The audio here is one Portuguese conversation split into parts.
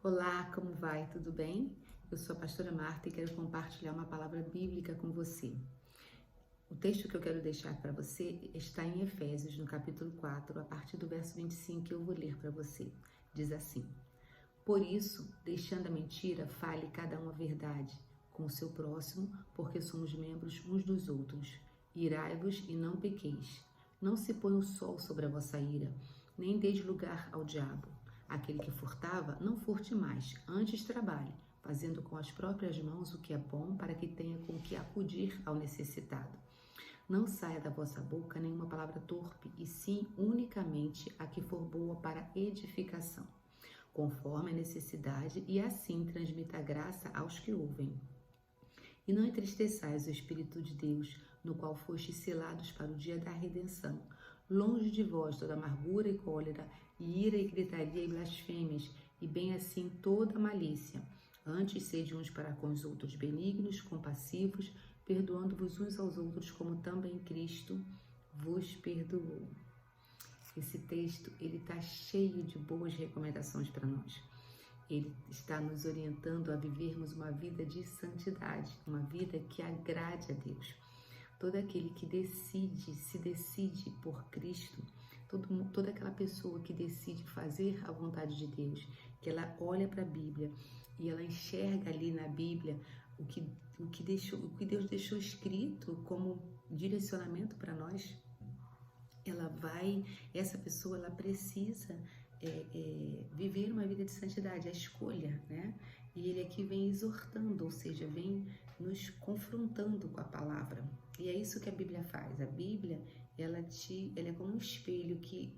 Olá, como vai? Tudo bem? Eu sou a pastora Marta e quero compartilhar uma palavra bíblica com você. O texto que eu quero deixar para você está em Efésios, no capítulo 4, a partir do verso 25, que eu vou ler para você. Diz assim: Por isso, deixando a mentira, fale cada um a verdade com o seu próximo, porque somos membros uns dos outros. Irai-vos e não pequeis. Não se põe o sol sobre a vossa ira, nem deis lugar ao diabo. Aquele que furtava, não furte mais, antes trabalhe, fazendo com as próprias mãos o que é bom, para que tenha com que acudir ao necessitado. Não saia da vossa boca nenhuma palavra torpe, e sim unicamente a que for boa para edificação, conforme a necessidade, e assim transmita a graça aos que ouvem. E não entristeçais o Espírito de Deus, no qual fostes selados para o dia da redenção. Longe de vós toda amargura e cólera, e ira e gritaria e blasfêmias, e bem assim toda malícia. Antes sede uns para com os outros benignos, compassivos, perdoando-vos uns aos outros, como também Cristo vos perdoou. Esse texto ele está cheio de boas recomendações para nós. Ele está nos orientando a vivermos uma vida de santidade, uma vida que agrade a Deus. Todo aquele que se decide por Cristo, toda aquela pessoa que decide fazer a vontade de Deus, que ela olha para a Bíblia e ela enxerga ali na Bíblia o que Deus deixou escrito como direcionamento para nós, essa pessoa ela precisa viver uma vida de santidade, a escolha, né? E ele aqui vem exortando, ou seja, vem nos confrontando com a palavra. E é isso que a Bíblia faz. A Bíblia, ela é como um espelho que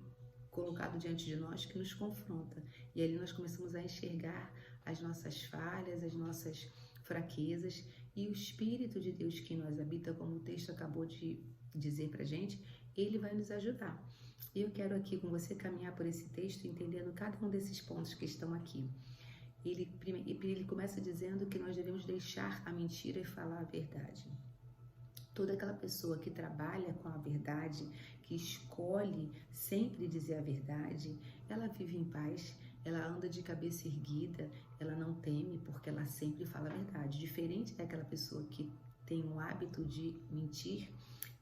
colocado diante de nós que nos confronta. E ali nós começamos a enxergar as nossas falhas, as nossas fraquezas, e o Espírito de Deus que nós habita, como o texto acabou de dizer pra gente, ele vai nos ajudar. E eu quero aqui com você caminhar por esse texto, entendendo cada um desses pontos que estão aqui. Ele começa dizendo que nós devemos deixar a mentira e falar a verdade. Toda aquela pessoa que trabalha com a verdade, que escolhe sempre dizer a verdade, ela vive em paz, ela anda de cabeça erguida, ela não teme porque ela sempre fala a verdade. Diferente daquela pessoa que tem o hábito de mentir,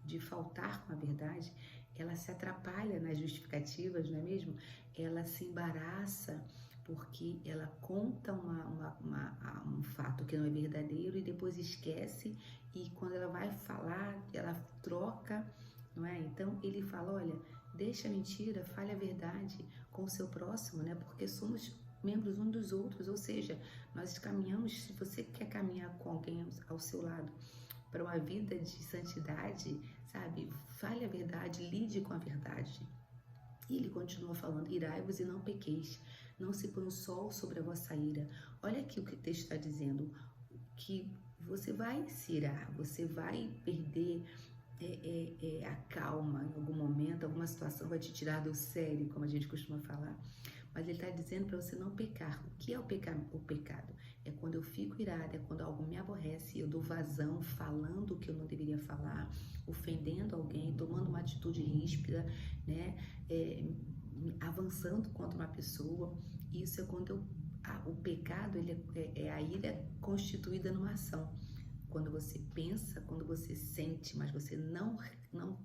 de faltar com a verdade, ela se atrapalha nas justificativas, não é mesmo? Ela se embaraça porque ela conta um fato que não é verdadeiro e depois esquece, e quando ela vai falar, ela troca, não é? Então ele fala, olha, deixa a mentira, fale a verdade com o seu próximo, né? Porque somos membros uns dos outros, ou seja, nós caminhamos, se você quer caminhar com alguém ao seu lado, para uma vida de santidade, sabe? Fale a verdade, lide com a verdade. E ele continua falando, irai-vos e não pequeis, não se põe o sol sobre a vossa ira. Olha aqui o que o texto está dizendo, que você vai se irar, você vai perder a calma em algum momento, alguma situação vai te tirar do sério, como a gente costuma falar. Mas ele está dizendo para você não pecar. O que é o pecado? É quando eu fico irada, é quando algo me aborrece, eu dou vazão, falando o que eu não deveria falar, ofendendo alguém, tomando uma atitude ríspida, né? Avançando contra uma pessoa. Isso é quando o pecado é a ira constituída numa ação. Quando você pensa, quando você sente, mas você não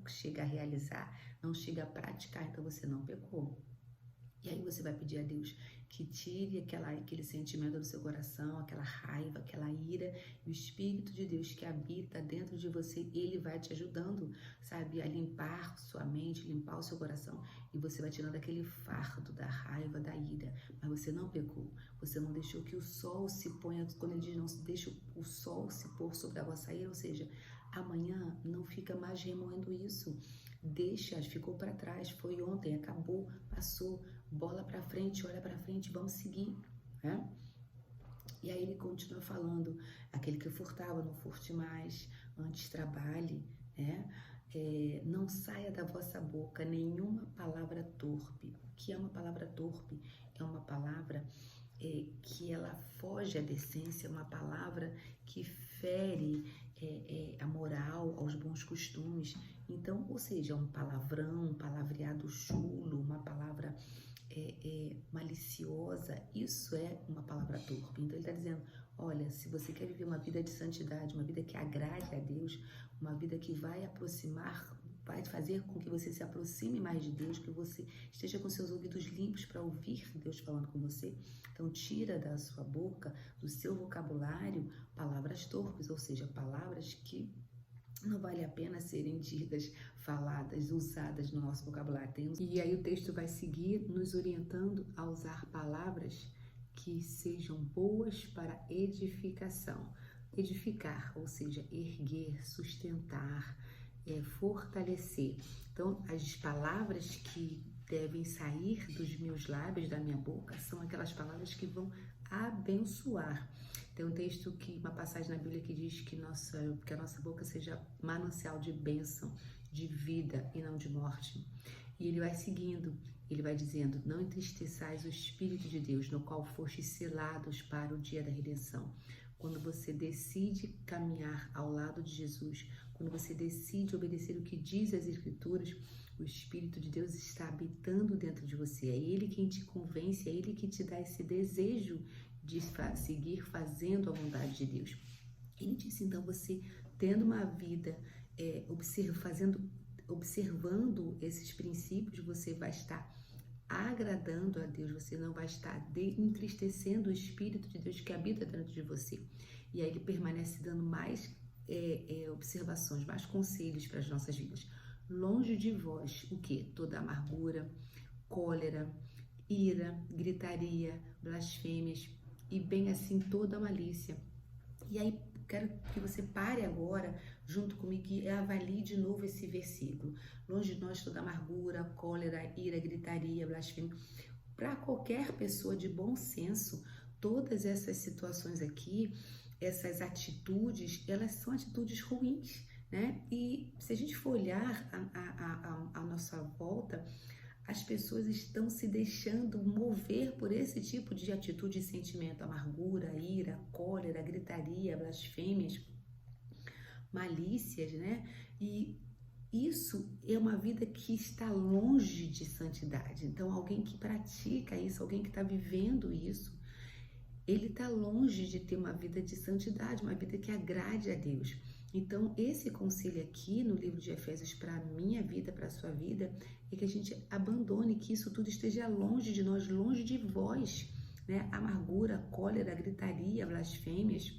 chega a realizar, não chega a praticar, então você não pecou. E aí você vai pedir a Deus que tire aquele sentimento do seu coração, aquela raiva, aquela ira, e o Espírito de Deus que habita dentro de você, ele vai te ajudando, sabe, a limpar sua mente, limpar o seu coração, e você vai tirando aquele fardo da raiva, da ira, mas você não pecou, você não deixou que o sol se ponha, quando ele diz não deixa o sol se pôr sobre a vossa ira, ou seja, amanhã não fica mais remoendo isso, deixa, ficou para trás, foi ontem, acabou, passou, bola para frente, olha para frente, vamos seguir, né? E aí ele continua falando, aquele que furtava, não furte mais, antes trabalhe, né? Não saia da vossa boca nenhuma palavra torpe. O que é uma palavra torpe? É uma palavra que ela foge à decência, uma palavra que fere a moral, aos bons costumes. Então, ou seja, um palavrão, um palavreado chulo, uma palavra maliciosa, isso é uma palavra torpe. Então ele está dizendo, olha, se você quer viver uma vida de santidade, uma vida que agrade a Deus, uma vida que vai aproximar, vai fazer com que você se aproxime mais de Deus, que você esteja com seus ouvidos limpos para ouvir Deus falando com você. Então tira da sua boca, do seu vocabulário, palavras torpes, ou seja, palavras que não vale a pena serem ditas, faladas, usadas no nosso vocabulário. E aí o texto vai seguir nos orientando a usar palavras que sejam boas para edificação. Edificar, ou seja, erguer, sustentar, fortalecer. Então, as palavras que devem sair dos meus lábios, da minha boca, são aquelas palavras que vão abençoar. Tem um texto, uma passagem na Bíblia que diz que a nossa boca seja manancial de bênção, de vida e não de morte. E ele vai seguindo, ele vai dizendo, não entristeçais o Espírito de Deus, no qual fostes selados para o dia da redenção. Quando você decide caminhar ao lado de Jesus, quando você decide obedecer o que diz as Escrituras, o Espírito de Deus está habitando dentro de você. É Ele quem te convence, é Ele que te dá esse desejo de seguir fazendo a vontade de Deus. Ele disse, então, você tendo uma vida observando esses princípios, você vai estar agradando a Deus, você não vai estar entristecendo o Espírito de Deus que habita dentro de você. E aí ele permanece dando mais observações, mais conselhos para as nossas vidas. Longe de vós, o quê? Toda amargura, cólera, ira, gritaria, blasfêmias, e bem assim toda a malícia. E aí quero que você pare agora junto comigo e avalie de novo esse versículo. Longe de nós toda amargura, cólera, ira, gritaria, blasfêmia. Para qualquer pessoa de bom senso, todas essas situações aqui, essas atitudes, elas são atitudes ruins, né? E se a gente for olhar a nossa volta, as pessoas estão se deixando mover por esse tipo de atitude e sentimento, amargura, ira, cólera, gritaria, blasfêmias, malícias, né? E isso é uma vida que está longe de santidade. Então, alguém que pratica isso, alguém que está vivendo isso, ele está longe de ter uma vida de santidade, uma vida que agrade a Deus. Então, esse conselho aqui no livro de Efésios para a minha vida, para a sua vida, é que a gente abandone, que isso tudo esteja longe de nós, longe de vós, né? Amargura, cólera, gritaria, blasfêmias.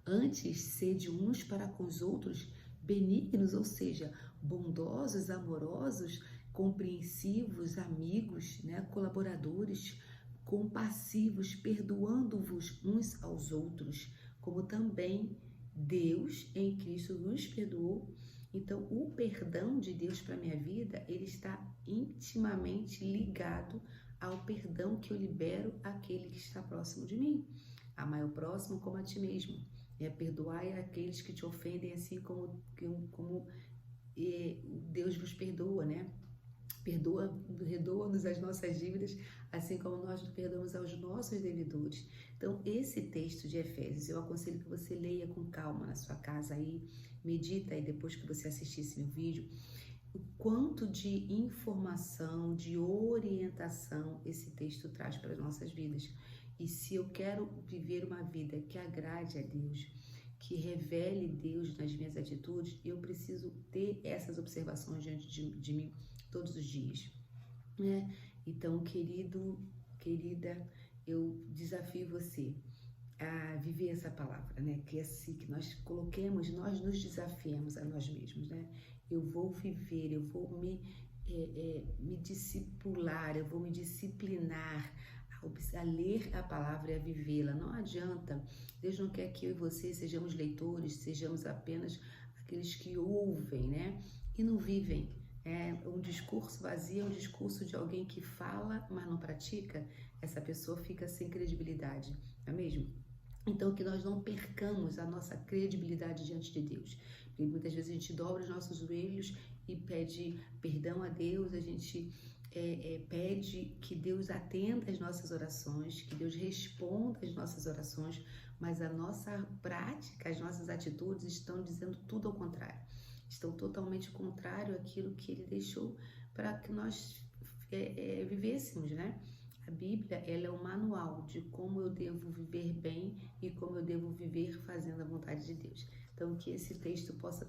Antes, sede uns para com os outros benignos, ou seja, bondosos, amorosos, compreensivos, amigos, né? Colaboradores, compassivos, perdoando-vos uns aos outros, como também Deus em Cristo nos perdoou. Então, o perdão de Deus para minha vida, ele está intimamente ligado ao perdão que eu libero àquele que está próximo de mim. Amai o próximo como a ti mesmo. Perdoai aqueles que te ofendem, assim como Deus vos perdoa, né? Perdoa-nos as nossas dívidas, assim como nós perdoamos aos nossos devedores. Então, esse texto de Efésios, eu aconselho que você leia com calma na sua casa aí, medita aí depois que você assistir esse vídeo, o quanto de informação, de orientação esse texto traz para as nossas vidas. E se eu quero viver uma vida que agrade a Deus, que revele Deus nas minhas atitudes, eu preciso ter essas observações diante de mim todos os dias, né? Então, querido, querida, eu desafio você a viver essa palavra, né? Que é assim, que nós coloquemos, nós nos desafiemos a nós mesmos, né? Eu vou viver, eu vou me discipular, eu vou me disciplinar a ler a palavra e a vivê-la. Não adianta, Deus não quer que eu e você sejamos leitores, sejamos apenas aqueles que ouvem, né? E não vivem. Um discurso vazio é um discurso de alguém que fala, mas não pratica. Essa pessoa fica sem credibilidade, não é mesmo? Então, que nós não percamos a nossa credibilidade diante de Deus. Porque muitas vezes a gente dobra os nossos joelhos e pede perdão a Deus, a gente pede que Deus atenda às nossas orações, que Deus responda às nossas orações, mas a nossa prática, as nossas atitudes estão dizendo tudo ao contrário. estão totalmente contrário àquilo que ele deixou para que nós vivêssemos, né? A Bíblia, ela é um manual de como eu devo viver bem e como eu devo viver fazendo a vontade de Deus. Então, que esse texto possa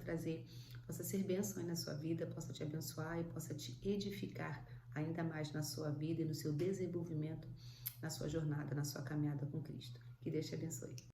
ser bênção aí na sua vida, possa te abençoar e possa te edificar ainda mais na sua vida e no seu desenvolvimento, na sua jornada, na sua caminhada com Cristo. Que Deus te abençoe.